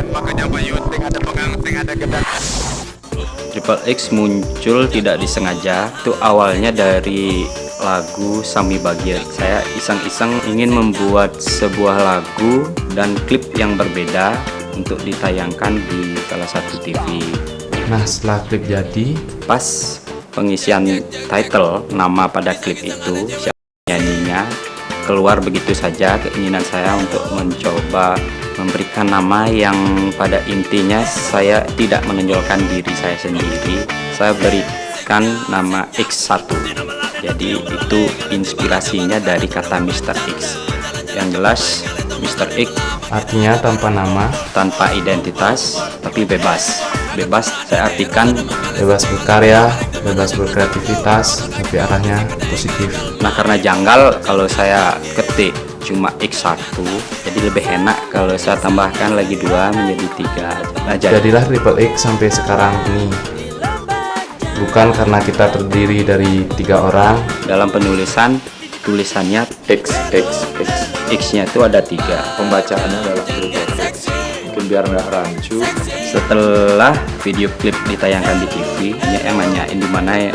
makanya bayuting ada penganting ada gedang. Triple X muncul tidak disengaja. Itu awalnya dari lagu Sami Bagia. Saya iseng-iseng ingin membuat sebuah lagu dan klip yang berbeda untuk ditayangkan di salah satu TV. Nah, setelah klip jadi, Pas pengisian title nama pada klip itu, siapa nyanyinya, keluar begitu saja keinginan saya untuk mencoba memberikan nama yang pada intinya saya tidak menonjolkan diri saya sendiri. Saya berikan nama X1. Jadi itu inspirasinya dari kata Mr. X. Yang jelas Mr. X artinya tanpa nama, tanpa identitas tapi bebas. Bebas saya artikan bebas berkarya, bebas berkreativitas, tapi arahnya positif. nah karena janggal kalau saya ketik cuma X1, jadi lebih enak kalau saya tambahkan lagi 2 menjadi 3. Nah, Jadilah Triple X sampai sekarang ini. Bukan karena kita terdiri dari 3 orang, dalam penulisan tulisannya X-nya itu ada 3. Pembacaannya adalah Triple X, mungkin biar nggak rancu. Setelah video klip ditayangkan di TV, yang nanyain di mana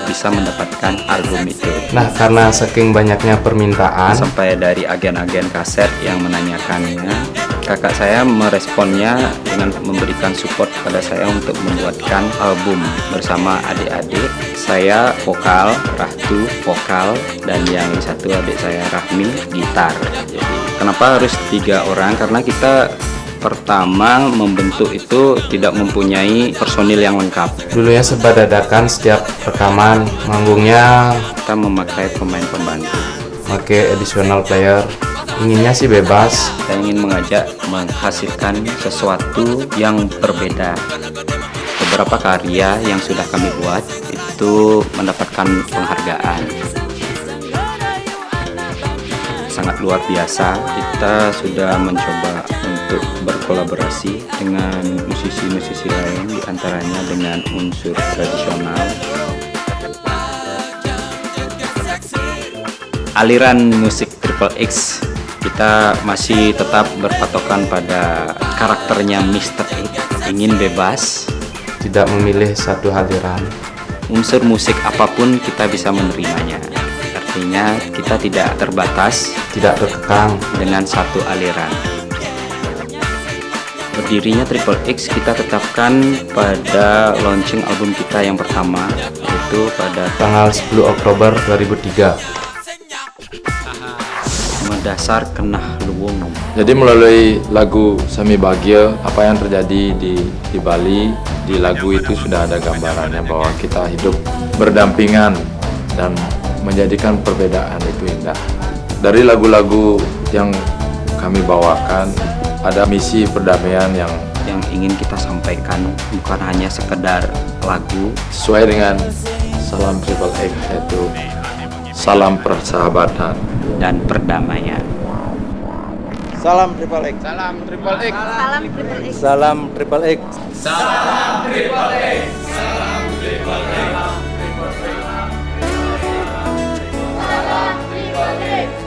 bisa mendapatkan album itu. nah karena saking banyaknya permintaan, Sampai dari agen-agen kaset yang menanyakannya, kakak saya meresponnya dengan memberikan support kepada saya untuk membuatkan album bersama adik-adik. Saya vokal, Rahtu vokal, dan yang satu adik saya Rahmi gitar. Jadi kenapa harus 3 orang? Karena kita pertama membentuk itu tidak mempunyai personil yang lengkap. dulunya serba dadakan. Setiap rekaman manggungnya Kita memakai pemain pembantu. pakai additional player. Inginnya sih bebas. Saya ingin mengajak menghasilkan sesuatu yang berbeda. Beberapa karya yang sudah kami buat itu mendapatkan penghargaan. Sangat luar biasa. Kita sudah mencoba untuk berkolaborasi dengan musisi-musisi lain, diantaranya dengan unsur tradisional. Aliran musik Triple X, kita masih tetap berpatokan pada karakternya Mr. X, ingin bebas. Tidak memilih satu aliran. Unsur musik apapun kita bisa menerimanya. Artinya kita tidak terbatas Tidak terkekang. dengan satu aliran. Berdirinya Triple X kita tetapkan pada launching album kita yang pertama, yaitu pada Tanggal 10 Oktober 2003. Dasar Kenah Luwung. Jadi melalui lagu Sami Bagia, apa yang terjadi di Bali, di lagu itu sudah ada gambarannya bahwa kita hidup berdampingan dan menjadikan perbedaan itu indah. Dari lagu-lagu yang kami bawakan, ada misi perdamaian yang ingin kita sampaikan, bukan hanya sekedar lagu. sesuai dengan salam Triple X, yaitu salam persahabatan Dan perdamaian. Salam Triple X. Salam Triple X. Salam Triple X.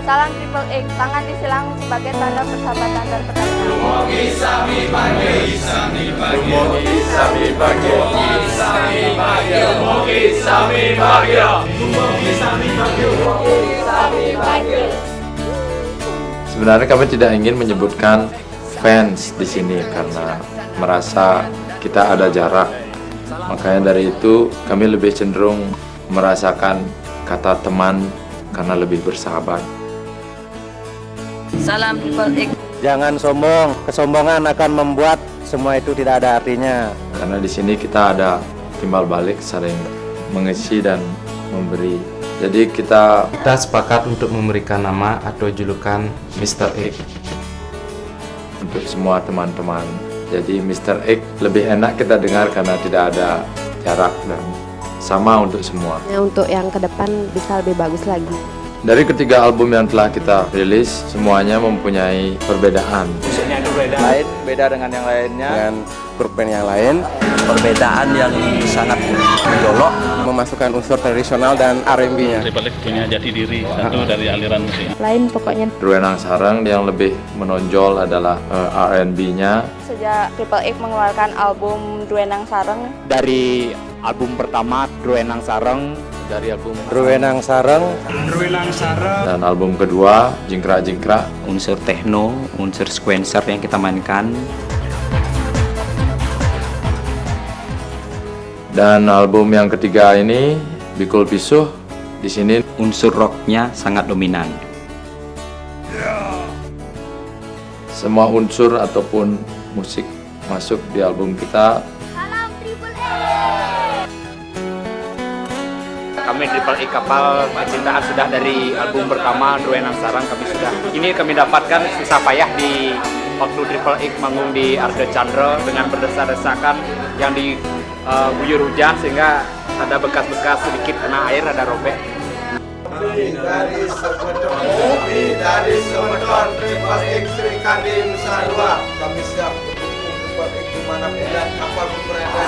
Salam Triple X, tangan disilang sebagai tanda persahabatan dan perdamaian. Sebenarnya kami tidak ingin menyebutkan fans di sini karena merasa kita ada jarak. Makanya dari itu kami lebih cenderung merasakan kata teman karena lebih bersahabat. Salam Triple X. Jangan sombong, kesombongan akan membuat semua itu tidak ada artinya. Karena di sini kita ada timbal balik, saling mengisi dan memberi. Jadi kita sepakat untuk memberikan nama atau julukan Mr. X untuk semua teman-teman. Jadi Mr. X lebih enak kita dengar karena tidak ada jarak dan sama untuk semua. Untuk yang ke depan bisa lebih bagus lagi. Dari ketiga album yang telah kita rilis, semuanya mempunyai perbedaan. Lain beda dengan yang lainnya. Dengan grup band yang lain. Perbedaan yang sangat mencolok, Memasukkan unsur tradisional dan R&B-nya. Triple X punya jati diri satu dari aliran musik. Lain pokoknya. Druenang Sareng yang lebih menonjol adalah R&B-nya. Sejak Triple X mengeluarkan album Druenang Sareng, Dari album pertama Druenang Sareng, Dari album Druenang Sareng, dan album kedua Jingkrak-Jingkrak. Unsur techno, unsur sequencer yang kita mainkan. Dan album yang ketiga ini Bikul Pisuh, di sini Unsur rocknya sangat dominan. semua unsur ataupun musik masuk di album kita. Salam Triple X. kami Triple X Kapal Kecintaan sudah dari album pertama Druenang Sareng kami sudah. Ini kami dapatkan susah payah di waktu Triple X manggung di Arde Chandra dengan berdesak-desakan yang diguyur hujan sehingga ada bekas-bekas sedikit kena air, ada robek. Dari Semeton Triple X Sri Kandi Nusa Dua, kami siap mendukung Triple X dimanapun dan kapanpun berada.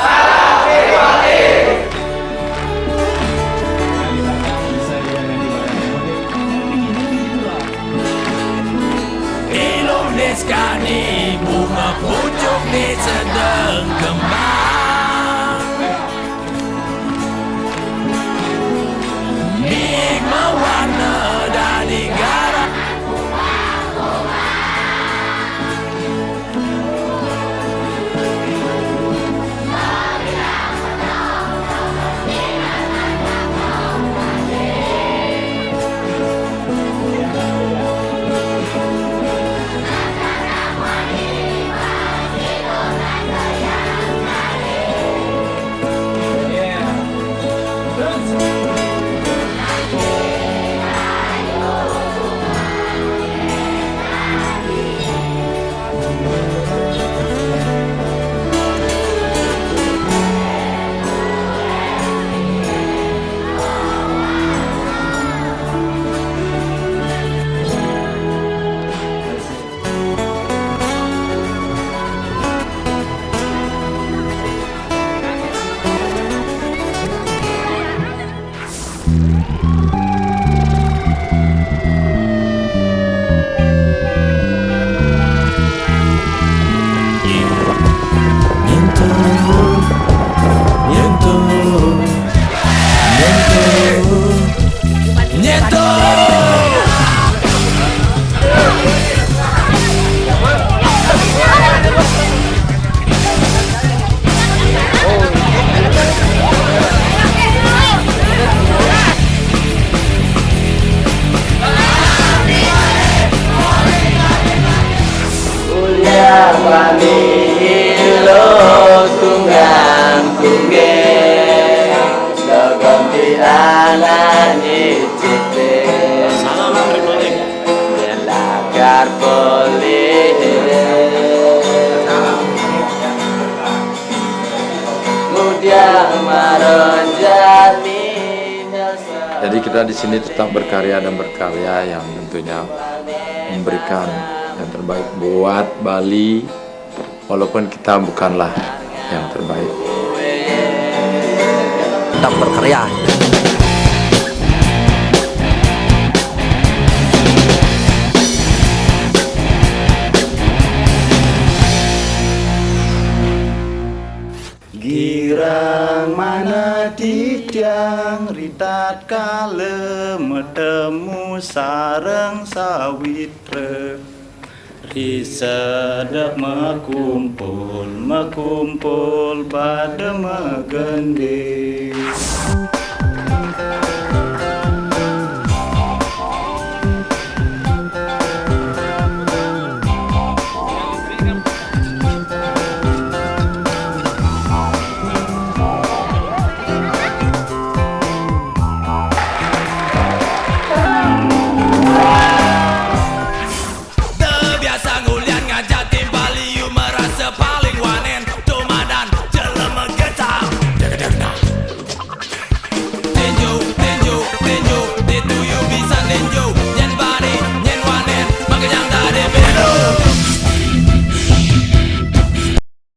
Indonesia ni bunga pucuk ni sedang kembang, milik mewarna dan negara. Jadi kita di sini tetap berkarya dan berkarya yang tentunya memberikan yang terbaik buat Bali, walaupun kita bukanlah yang terbaik. Tetap berkarya. Girang mana tiang ritat kala metemu sareng sawitra, risadap makumpul pada megende.